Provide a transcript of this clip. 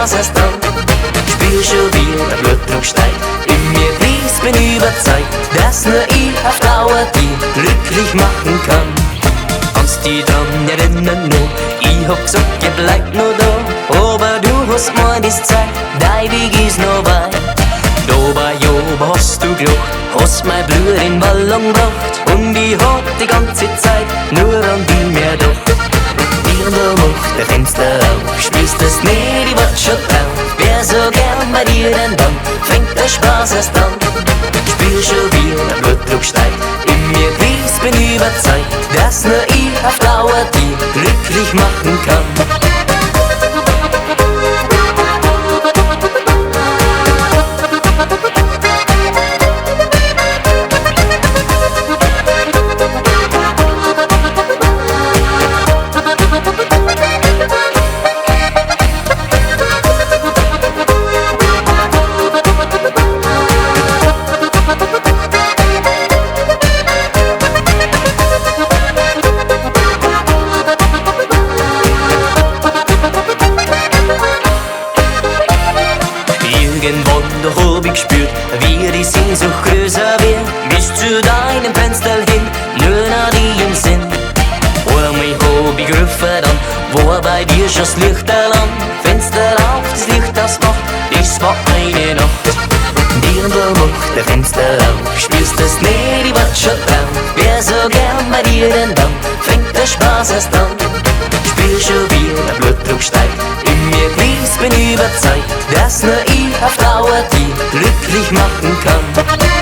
Spaß erst dann. Spür schon wie der Blutdruck steigt, in mir fließt, bin überzeugt, dass nur ich auf Dauer die glücklich machen kann. Kannst dich dran erinnern noch, ich hab gesagt, ihr bleibt noch da, aber du hast mir das Zeit, dein Weg ist noch weit. Dabei hast du gelacht, hast mein Blut in Wallung gebracht, und ich hab die ganze Zeit nur an dich mehr gedacht. Wie und da macht der Fenster auf, spürst das nicht, ich wart schon drauf. Wär so gern bei dir, denn dann fängt der Spaß erst an. Spür schon wie der Blutdruck steigt, in mir fließt, bin überzeugt, dass nur ich auf Dauer die glücklich machen kann. Irgendwann da hab ich gespürt, wie die Sehnsucht größer wird, bis zu deinem Fenster hin, nur noch die im Sinn. Einmal hab ich gerufen, dann war bei dir schon das Licht an. Fenster auf, das Licht ausmacht, das war eine Nacht. Dir da macht der Fenster auf, spürst das nicht, ich wart schon drauf. Wär so gern bei dir, denn dann fängt der Spaß erst an. Spür schon wie der Blutdruck steigt, in mir fließt, bin überzeugt, dass nur ich auf Dauer die glücklich machen kann.